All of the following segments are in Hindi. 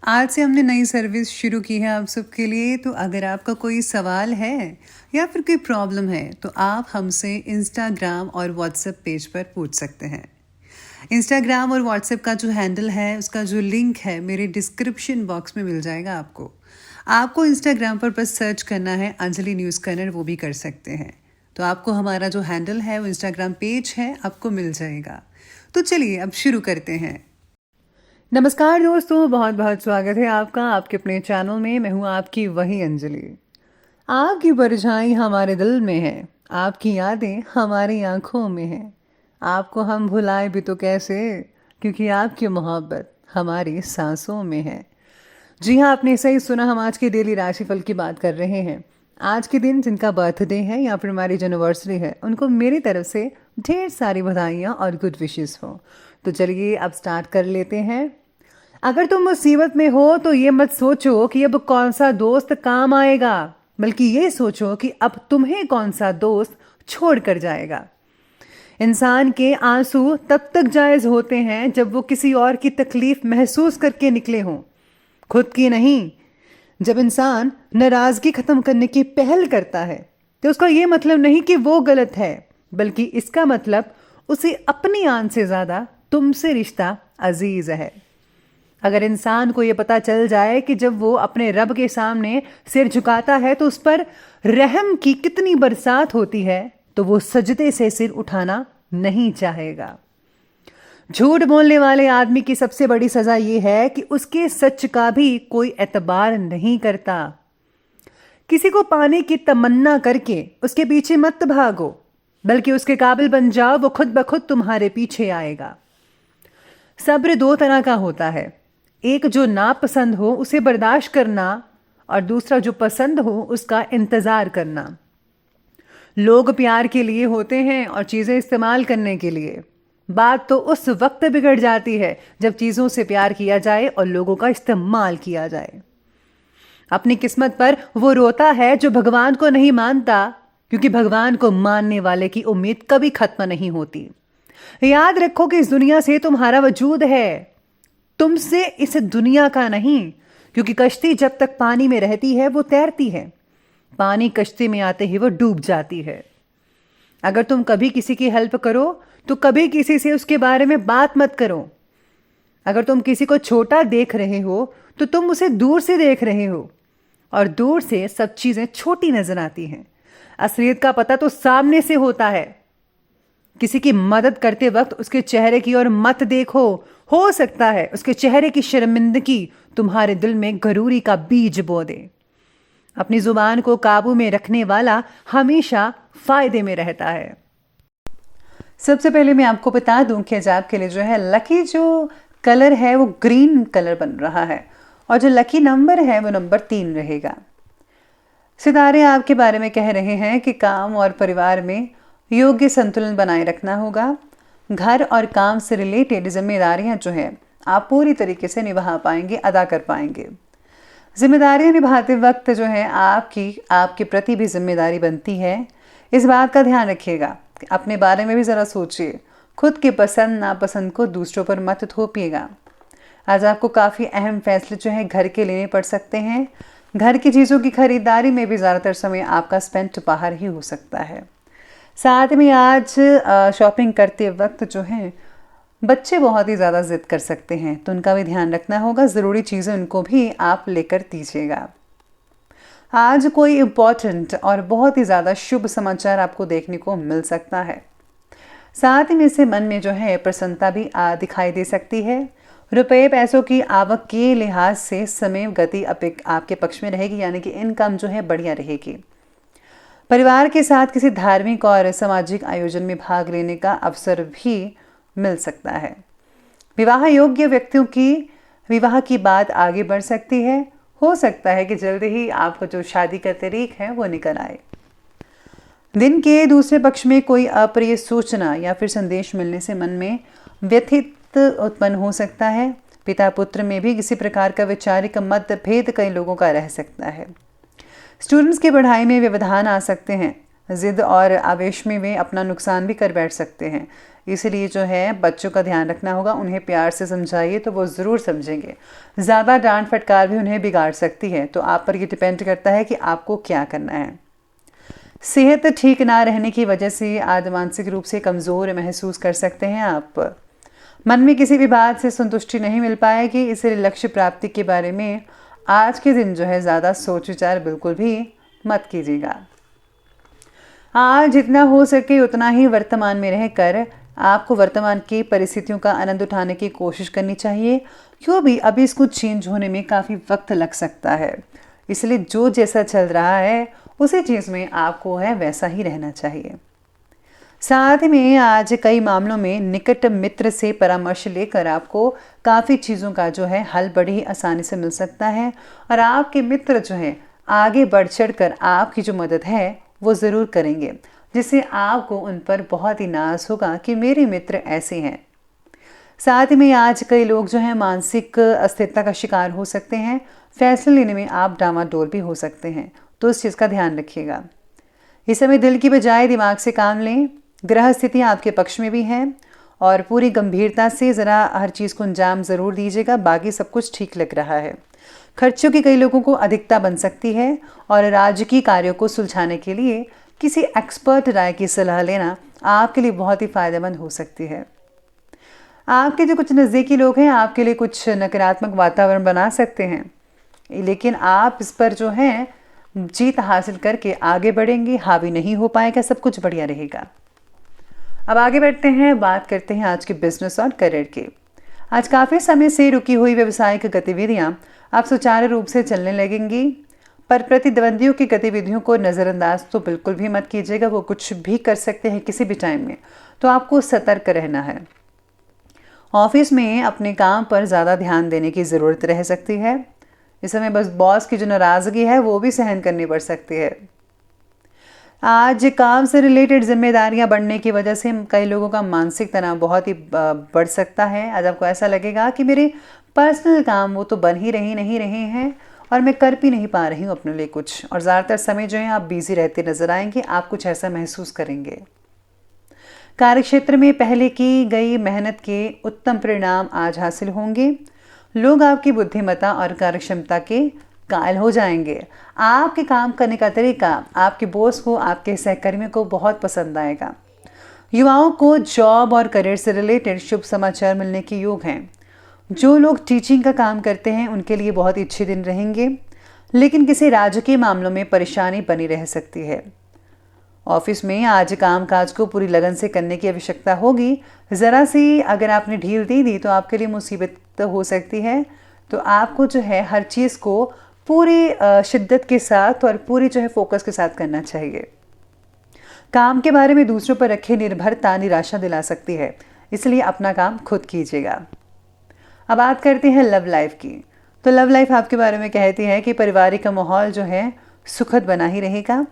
आज से हमने नई सर्विस शुरू की है आप सबके लिए। तो अगर आपका कोई सवाल है या फिर कोई प्रॉब्लम है तो आप हमसे इंस्टाग्राम और व्हाट्सएप पेज पर पूछ सकते हैं। इंस्टाग्राम और व्हाट्सएप का जो हैंडल है, उसका जो लिंक है, मेरे डिस्क्रिप्शन बॉक्स में मिल जाएगा आपको। आपको इंस्टाग्राम पर बस सर्च करना है अंजलि न्यूज़ कॉर्नर, वो भी कर सकते हैं। तो आपको हमारा जो हैंडल है वो इंस्टाग्राम पेज है, आपको मिल जाएगा। तो चलिए अब शुरू करते हैं। नमस्कार दोस्तों, बहुत बहुत स्वागत है आपका आपके अपने चैनल में। मैं हूँ आपकी वही अंजलि। आपकी परछाई हमारे दिल में है, आपकी यादें हमारी आंखों में हैं। आपको हम भुलाए भी तो कैसे, क्योंकि आपकी मोहब्बत हमारी सांसों में है। जी हाँ, आपने सही सुना, हम आज के डेली राशिफल की बात कर रहे हैं। आज के दिन जिनका बर्थडे है या फिर हमारी जो एनिवर्सरी है, उनको मेरी तरफ से ढेर सारी बधाइयाँ और गुड विशेस हो। तो चलिए अब स्टार्ट कर लेते हैं। अगर तुम मुसीबत में हो तो ये मत सोचो कि अब कौन सा दोस्त काम आएगा, बल्कि ये सोचो कि अब तुम्हें कौन सा दोस्त छोड़ कर जाएगा। इंसान के आंसू तब तक जायज़ होते हैं जब वो किसी और की तकलीफ महसूस करके निकले हों, खुद की नहीं। जब इंसान नाराज़गी ख़त्म करने की पहल करता है तो उसका ये मतलब नहीं कि वो गलत है, बल्कि इसका मतलब उसे अपनी आन से ज़्यादा तुमसे रिश्ता अजीज़ है। अगर इंसान को ये पता चल जाए कि जब वो अपने रब के सामने सिर झुकाता है तो उस पर रहम की कितनी बरसात होती है, तो वो सजदे से सिर उठाना नहीं चाहेगा। झूठ बोलने वाले आदमी की सबसे बड़ी सजा ये है कि उसके सच का भी कोई एतबार नहीं करता। किसी को पाने की तमन्ना करके उसके पीछे मत भागो, बल्कि उसके काबिल बन जाओ, वो खुद ब खुद तुम्हारे पीछे आएगा। सब्र दो तरह का होता है, एक जो नापसंद हो उसे बर्दाश्त करना, और दूसरा जो पसंद हो उसका इंतज़ार करना। लोग प्यार के लिए होते हैं और चीज़ें इस्तेमाल करने के लिए। बात तो उस वक्त बिगड़ जाती है जब चीज़ों से प्यार किया जाए और लोगों का इस्तेमाल किया जाए। अपनी किस्मत पर वो रोता है जो भगवान को नहीं मानता, क्योंकि भगवान को मानने वाले की उम्मीद कभी खत्म नहीं होती। याद रखो कि इस दुनिया से तुम्हारा वजूद है, तुमसे इस दुनिया का नहीं। क्योंकि कश्ती जब तक पानी में रहती है वो तैरती है, पानी कश्ती में आते ही वो डूब जाती है। अगर तुम कभी किसी की हेल्प करो तो कभी किसी से उसके बारे में बात मत करो। अगर तुम किसी को छोटा देख रहे हो तो तुम उसे दूर से देख रहे हो, और दूर से सब चीजें छोटी नजर आती हैं। असलियत का पता तो सामने से होता है। किसी की मदद करते वक्त उसके चेहरे की ओर मत देखो, हो सकता है उसके चेहरे की शर्मिंदगी तुम्हारे दिल में गरूरी का बीज बो दे। अपनी जुबान को काबू में रखने वाला हमेशा फायदे में रहता है। सबसे पहले मैं आपको बता दूं कि आज आपके लिए जो है लकी जो कलर है वो ग्रीन कलर बन रहा है, और जो लकी नंबर है वो नंबर 3 रहेगा। सितारे आपके बारे में कह रहे हैं कि काम और परिवार में योग्य संतुलन बनाए रखना होगा। घर और काम से रिलेटेड जिम्मेदारियां जो है आप पूरी तरीके से निभा पाएंगे, अदा कर पाएंगे। जिम्मेदारियां निभाते वक्त जो है आपके प्रति भी जिम्मेदारी बनती है। इस बात का ध्यान रखिएगा कि अपने बारे में भी ज़रा सोचिए, खुद के पसंद नापसंद को दूसरों पर मत थोपिएगा। आज आपको काफ़ी अहम फैसले जो है घर के लेने पड़ सकते हैं। घर की चीज़ों की खरीदारी में भी ज़्यादातर समय आपका स्पेंड बाहर ही हो सकता है। साथ में आज शॉपिंग करते वक्त जो है बच्चे बहुत ही ज़्यादा ज़िद कर सकते हैं, तो उनका भी ध्यान रखना होगा। ज़रूरी चीज़ें उनको भी आप लेकर दीजिएगा। आज कोई इम्पॉर्टेंट और बहुत ही ज़्यादा शुभ समाचार आपको देखने को मिल सकता है। साथ में से मन में जो है प्रसन्नता भी दिखाई दे सकती है। रुपए पैसों की आवक के लिहाज से समय गति आपके पक्ष में रहेगी, यानी कि इनकम जो है बढ़िया रहेगी। परिवार के साथ किसी धार्मिक और सामाजिक आयोजन में भाग लेने का अवसर भी मिल सकता है। विवाह योग्य व्यक्तियों की विवाह की बात आगे बढ़ सकती है। हो सकता है कि जल्दी ही आपको जो शादी का तारीख है वो निकल आए। दिन के दूसरे पक्ष में कोई अप्रिय सूचना या फिर संदेश मिलने से मन में व्यथित उत्पन्न हो सकता है। पिता पुत्र में भी किसी प्रकार का वैचारिक मतभेद कई लोगों का रह सकता है। स्टूडेंट्स की पढ़ाई में व्यवधान आ सकते हैं। ज़िद और आवेश में वे अपना नुकसान भी कर बैठ सकते हैं। इसलिए जो है बच्चों का ध्यान रखना होगा, उन्हें प्यार से समझाइए तो वो ज़रूर समझेंगे। ज़्यादा डांट फटकार भी उन्हें बिगाड़ सकती है, तो आप पर ये डिपेंड करता है कि आपको क्या करना है। सेहत ठीक ना रहने की वजह से आज मानसिक रूप से कमज़ोर महसूस कर सकते हैं आप। मन में किसी भी बात से संतुष्टि नहीं मिल पाएगी, इसलिए लक्ष्य प्राप्ति के बारे में आज के दिन जो है ज़्यादा सोच विचार बिल्कुल भी मत कीजिएगा। आज जितना हो सके उतना ही वर्तमान में रहकर आपको वर्तमान की परिस्थितियों का आनंद उठाने की कोशिश करनी चाहिए। क्यों भी अभी इसको चेंज होने में काफ़ी वक्त लग सकता है, इसलिए जो जैसा चल रहा है उसी चीज़ में आपको है वैसा ही रहना चाहिए। साथ में आज कई मामलों में निकट मित्र से परामर्श लेकर आपको काफ़ी चीज़ों का जो है हल बड़ी आसानी से मिल सकता है, और आपके मित्र जो है आगे बढ़ चढ़ कर आपकी जो मदद है वो ज़रूर करेंगे, जिससे आपको उन पर बहुत ही नाज होगा कि मेरे मित्र ऐसे हैं। साथ में आज कई लोग जो हैं मानसिक अस्थिरता का शिकार हो सकते हैं, फैसले लेने में आप डामाडोल भी हो सकते हैं, तो इस चीज़ का ध्यान रखिएगा। इस समय दिल की बजाय दिमाग से काम लें। ग्रह स्थिति आपके पक्ष में भी है और पूरी गंभीरता से ज़रा हर चीज़ को अंजाम ज़रूर दीजिएगा, बाकी सब कुछ ठीक लग रहा है। खर्चों की कई लोगों को अधिकता बन सकती है, और राजकीय कार्यों को सुलझाने के लिए किसी एक्सपर्ट राय की सलाह लेना आपके लिए बहुत ही फायदेमंद हो सकती है। आपके जो कुछ नज़दीकी लोग हैं आपके लिए कुछ नकारात्मक वातावरण बना सकते हैं, लेकिन आप इस पर जो है जीत हासिल करके आगे बढ़ेंगे, हावी नहीं हो पाएगा, सब कुछ बढ़िया रहेगा। अब आगे बढ़ते हैं, बात करते हैं आज के बिजनेस और करियर की। आज काफ़ी समय से रुकी हुई व्यवसायिक गतिविधियां अब सुचारू रूप से चलने लगेंगी, पर प्रतिद्वंदियों की गतिविधियों को नज़रअंदाज तो बिल्कुल भी मत कीजिएगा। वो कुछ भी कर सकते हैं किसी भी टाइम में, तो आपको सतर्क रहना है। ऑफिस में अपने काम पर ज़्यादा ध्यान देने की ज़रूरत रह सकती है। इस समय बस बॉस की जो नाराज़गी है वो भी सहन करनी पड़ सकती है। आज काम से रिलेटेड जिम्मेदारियां बढ़ने की वजह से कई लोगों का मानसिक तनाव बहुत ही बढ़ सकता है। आज आपको ऐसा लगेगा कि मेरे पर्सनल काम वो तो बन ही नहीं रहे हैं और मैं कर भी नहीं पा रही हूँ अपने लिए कुछ, और ज़्यादातर समय जो है आप बिजी रहते नजर आएंगे, आप कुछ ऐसा महसूस करेंगे। कार्यक्षेत्र में पहले की गई मेहनत के उत्तम परिणाम आज हासिल होंगे। लोग आपकी बुद्धिमत्ता और कार्यक्षमता के कायल हो जाएंगे। आपके काम करने का तरीका आपके बॉस को, आपके सहकर्मियों को बहुत पसंद आएगा। युवाओं को जॉब और करियर से रिलेटेड शुभ समाचार मिलने के योग हैं। जो लोग टीचिंग का काम करते हैं उनके लिए बहुत ही अच्छे दिन रहेंगे, लेकिन किसी राजकीय मामलों में परेशानी बनी रह सकती है। ऑफिस में आज कामकाज को पूरी लगन से करने की आवश्यकता होगी। ज़रा सी अगर आपने ढील दे दी तो आपके लिए मुसीबत हो सकती है। तो आपको जो है हर चीज़ को पूरी शिद्दत के साथ और पूरी जो है फोकस के साथ करना चाहिए। काम के बारे में दूसरों पर रखे निर्भरता निराशा दिला सकती है, इसलिए अपना काम खुद कीजिएगा। अब बात करते हैं लव लाइफ की। तो लव लाइफ आपके बारे में कहती है कि पारिवारिक माहौल जो है सुखद बना ही रहेगा।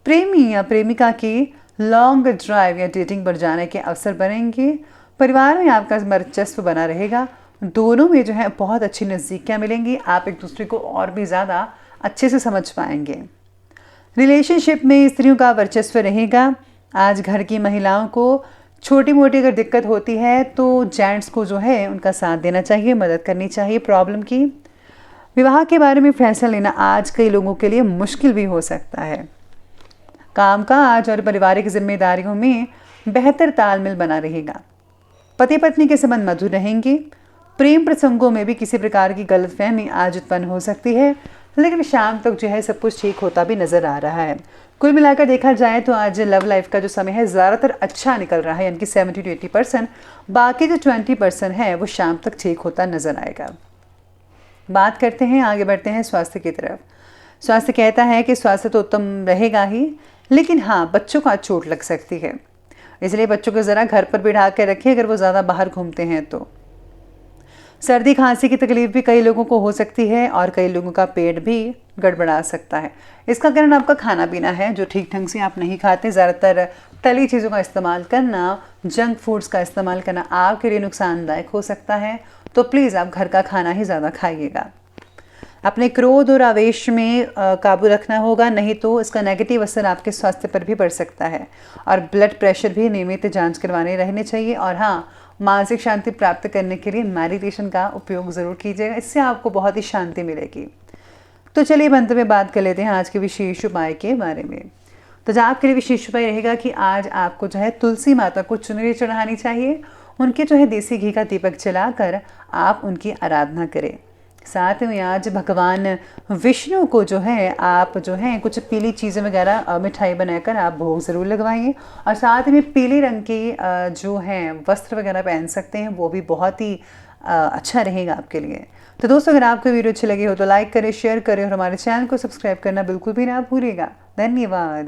प्रेमी या प्रेमिका की लॉन्ग ड्राइव या डेटिंग पर जाने के अवसर बनेंगे। परिवार में आपका वर्चस्व बना रहेगा। दोनों में जो है बहुत अच्छी नज़दीकियाँ मिलेंगी। आप एक दूसरे को और भी ज़्यादा अच्छे से समझ पाएंगे। रिलेशनशिप में स्त्रियों का वर्चस्व रहेगा। आज घर की महिलाओं को छोटी मोटी अगर दिक्कत होती है तो जेंट्स को जो है उनका साथ देना चाहिए, मदद करनी चाहिए प्रॉब्लम की। विवाह के बारे में फैसला लेना आज कई लोगों के लिए मुश्किल भी हो सकता है। कामकाज और पारिवारिक जिम्मेदारियों में बेहतर तालमेल बना रहेगा। पति पत्नी के संबंध मधुर रहेंगे। प्रेम प्रसंगों में भी किसी प्रकार की गलतफहमी आज उत्पन्न हो सकती है, लेकिन शाम तक जो है सब कुछ ठीक होता भी नजर आ रहा है। कुल मिलाकर देखा जाए तो आज लव लाइफ का जो समय है ज़्यादातर अच्छा निकल रहा है, यानी कि 70 to 80%। बाकी जो 20% है वो शाम तक ठीक होता नजर आएगा। बात करते हैं, आगे बढ़ते हैं स्वास्थ्य की तरफ। स्वास्थ्य कहता है कि स्वास्थ्य तो उत्तम रहेगा ही, लेकिन हाँ बच्चों को आज चोट लग सकती है, इसलिए बच्चों को ज़रा घर पर बिठा कर रखिए अगर वो ज़्यादा बाहर घूमते हैं तो। सर्दी खांसी की तकलीफ भी कई लोगों को हो सकती है और कई लोगों का पेट भी गड़बड़ा सकता है। इसका कारण आपका खाना पीना है जो ठीक ढंग से आप नहीं खाते। ज़्यादातर तली चीज़ों का इस्तेमाल करना, जंक फूड्स का इस्तेमाल करना आपके लिए नुकसानदायक हो सकता है, तो प्लीज़ आप घर का खाना ही ज़्यादा खाइएगा। अपने क्रोध और आवेश में काबू रखना होगा, नहीं तो इसका नेगेटिव असर आपके स्वास्थ्य पर भी पड़ सकता है। और ब्लड प्रेशर भी नियमित जांच करवाने रहने चाहिए। और हाँ, मानसिक शांति प्राप्त करने के लिए मेडिटेशन का उपयोग ज़रूर कीजिएगा, इससे आपको बहुत ही शांति मिलेगी। तो चलिए अंत में बात कर लेते हैं आज के विशेष उपाय के बारे में। तो जो आपके लिए विशेष उपाय रहेगा कि आज आपको जो है तुलसी माता को चुनरी चढ़ानी चाहिए। उनके जो है देसी घी का दीपक जलाकर आप उनकी आराधना करें। साथ में आज भगवान विष्णु को जो है आप जो है कुछ पीली चीज़ें वगैरह मिठाई बनाकर आप भोग ज़रूर लगवाइए। और साथ में पीले रंग की जो है वस्त्र वगैरह पहन सकते हैं, वो भी बहुत ही अच्छा रहेगा आपके लिए। तो दोस्तों, अगर आपको वीडियो अच्छी लगी हो तो लाइक करें, शेयर करें और हमारे चैनल को सब्सक्राइब करना बिल्कुल भी ना भूलिएगा। धन्यवाद।